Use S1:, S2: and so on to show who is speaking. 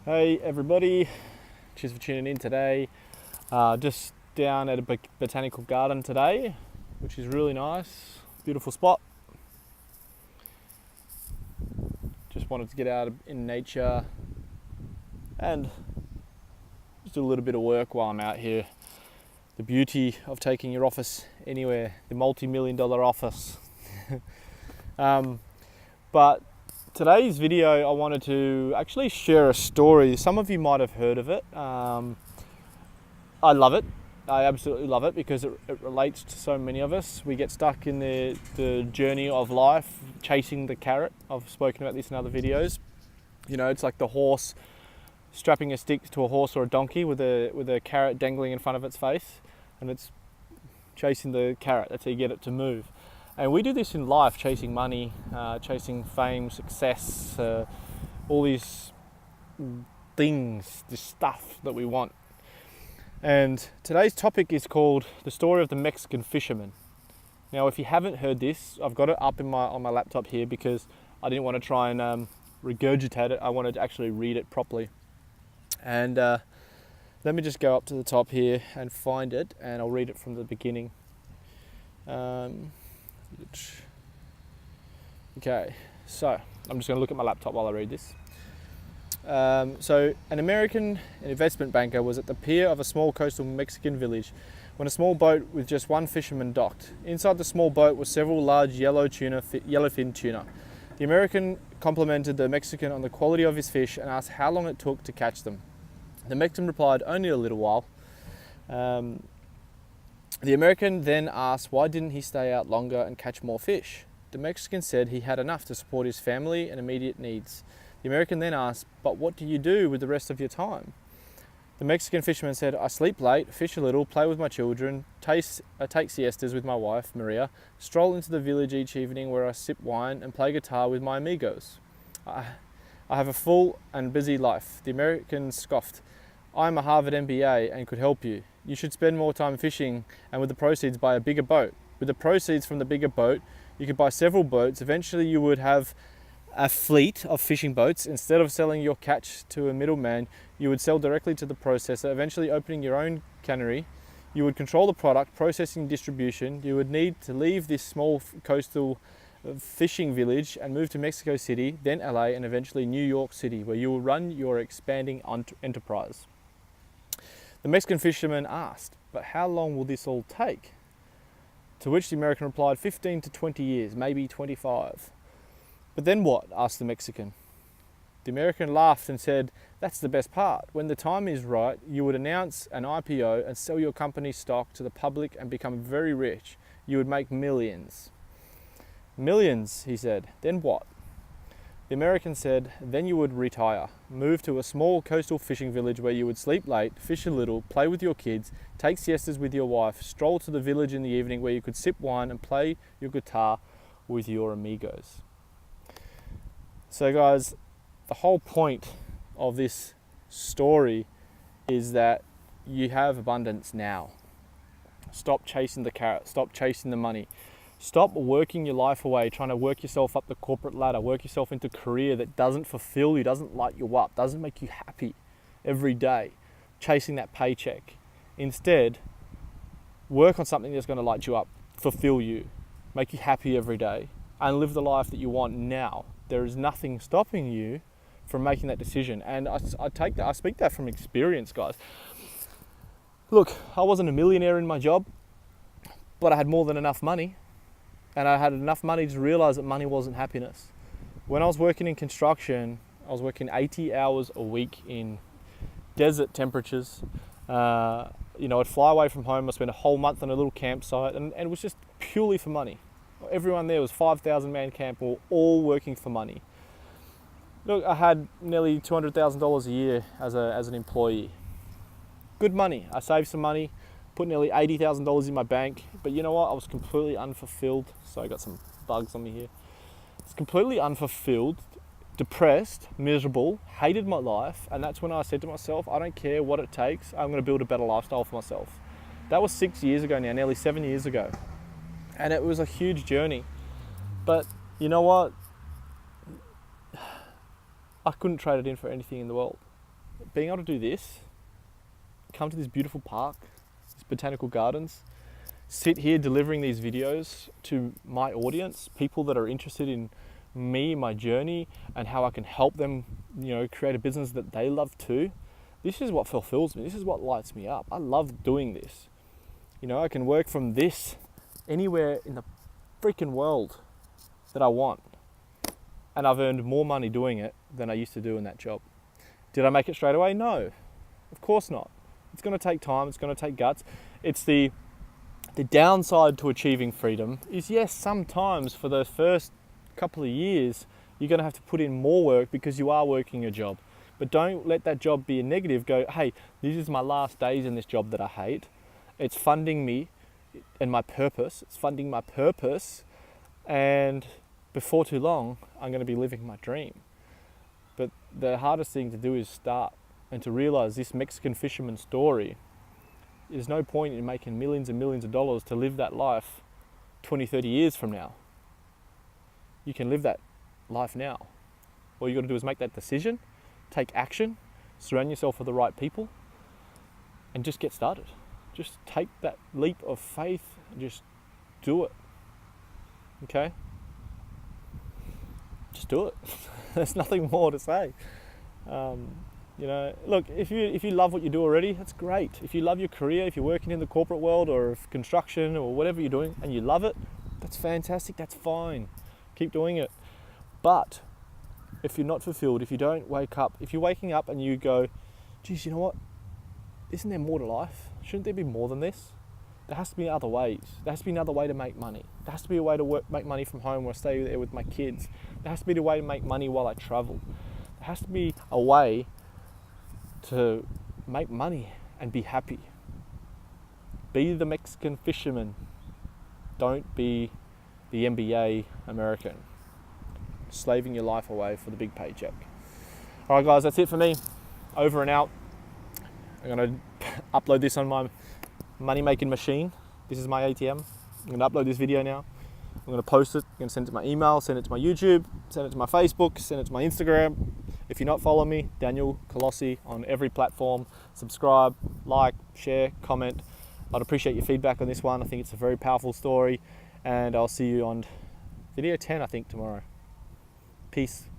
S1: Hey everybody, cheers for tuning in today. Just down at a botanical garden today, which is really nice, beautiful spot. Just wanted to get out in nature and just do a little bit of work while I'm out here. The beauty of taking your office anywhere, the multi-million-dollar office. But today's video, I wanted to actually share a story. Some of you might have heard of it. I love it. I absolutely love it because it relates to so many of us. We get stuck in the journey of life, chasing the carrot. I've spoken about this in other videos. You know, it's like the horse strapping a stick to a horse or a donkey with a carrot dangling in front of its face, and it's chasing the carrot. That's how you get it to move. And we do this in life, chasing money, chasing fame, success, all these things, this stuff that we want. And today's topic is called The Story of the Mexican Fisherman. Now, if you haven't heard this, I've got it up on my laptop here because I didn't want to try and regurgitate it. I wanted to actually read it properly. And let me just go up to the top here and find it, and I'll read it from the beginning. Okay, so I'm just going to look at my laptop while I read this. So an American investment banker was at the pier of a small coastal Mexican village when a small boat with just one fisherman docked. Inside the small boat were several large yellowfin tuna. The American complimented the Mexican on the quality of his fish and asked how long it took to catch them. The Mexican replied, "Only a little while." The American then asked why didn't he stay out longer and catch more fish. The Mexican said he had enough to support his family and immediate needs. The American then asked, "But what do you do with the rest of your time?" The Mexican fisherman said, "I sleep late, fish a little, play with my children, take siestas with my wife, Maria, stroll into the village each evening where I sip wine and play guitar with my amigos. I have a full and busy life." The American scoffed, "I am a Harvard MBA and could help you. You should spend more time fishing and with the proceeds buy a bigger boat. With the proceeds from the bigger boat, you could buy several boats. Eventually you would have a fleet of fishing boats. Instead of selling your catch to a middleman, you would sell directly to the processor, eventually opening your own cannery. You would control the product, processing, distribution. You would need to leave this small coastal fishing village and move to Mexico City, then LA, and eventually New York City, where you will run your expanding enterprise." The Mexican fisherman asked, "But how long will this all take?" To which the American replied, 15 to 20 years, maybe 25. "But then what?" asked the Mexican. The American laughed and said, "That's the best part. When the time is right, you would announce an IPO and sell your company's stock to the public and become very rich. You would make millions." "Millions," he said. "Then what?" The American said, "Then you would retire, move to a small coastal fishing village where you would sleep late, fish a little, play with your kids, take siestas with your wife, stroll to the village in the evening where you could sip wine and play your guitar with your amigos." So guys, the whole point of this story is that you have abundance now. Stop chasing the carrot, stop chasing the money. Stop working your life away, trying to work yourself up the corporate ladder, work yourself into a career that doesn't fulfill you, doesn't light you up, doesn't make you happy every day, chasing that paycheck. Instead, work on something that's going to light you up, fulfill you, make you happy every day, and live the life that you want now. There is nothing stopping you from making that decision. And I speak that from experience, guys. Look, I wasn't a millionaire in my job, but I had more than enough money. And I had enough money to realize that money wasn't happiness. When I was working in construction, I was working 80 hours a week in desert temperatures. I'd fly away from home. I spent a whole month on a little campsite, and it was just purely for money. Everyone there was 5,000 man camp, we were all working for money. Look, I had nearly $200,000 a year as an employee. Good money. I saved some money, put nearly $80,000 in my bank, but you know what? I was completely unfulfilled. So I got some bugs on me here. It's completely unfulfilled, depressed, miserable, hated my life, and that's when I said to myself, I don't care what it takes, I'm going to build a better lifestyle for myself. That was 6 years ago now, nearly 7 years ago. And it was a huge journey. But you know what? I couldn't trade it in for anything in the world. being able to do this, come to this beautiful park, these botanical gardens, sit here delivering these videos to my audience, people that are interested in me, my journey, and how I can help them, create a business that they love too. This is what fulfills me. This is what lights me up. I love doing this. I can work from this anywhere in the freaking world that I want. And I've earned more money doing it than I used to do in that job. Did I make it straight away? No, of course not. It's going to take time. It's going to take guts. It's the downside to achieving freedom is, yes, sometimes for the first couple of years, you're going to have to put in more work because you are working a job. But don't let that job be a negative. Go, hey, this is my last days in this job that I hate. It's funding me and my purpose. It's funding my purpose. And before too long, I'm going to be living my dream. But the hardest thing to do is start and to realize this Mexican fisherman story, there's no point in making millions and millions of dollars to live that life 20, 30 years from now. You can live that life now. All you got to do is make that decision, take action, surround yourself with the right people, and just get started. Just take that leap of faith and just do it. Okay? Just do it. There's nothing more to say. Look, if you love what you do already, that's great. If you love your career, if you're working in the corporate world or construction or whatever you're doing and you love it, that's fantastic, that's fine. Keep doing it. But if you're not fulfilled, if you don't wake up, if you're waking up and you go, geez, you know what? Isn't there more to life? Shouldn't there be more than this? There has to be other ways. There has to be another way to make money. There has to be a way to make money from home or stay there with my kids. There has to be a way to make money while I travel. There has to be a way to make money and be happy. Be the Mexican fisherman. Don't be the MBA American, slaving your life away for the big paycheck. All right, guys, that's it for me. Over and out. I'm going to upload this on my money-making machine. This is my ATM. I'm going to upload this video now. I'm going to post it. I'm going to send it to my email, send it to my YouTube, send it to my Facebook, send it to my Instagram. If you're not following me, Daniel Colosi on every platform. Subscribe, like, share, comment. I'd appreciate your feedback on this one. I think it's a very powerful story. And I'll see you on video 10, I think, tomorrow. Peace.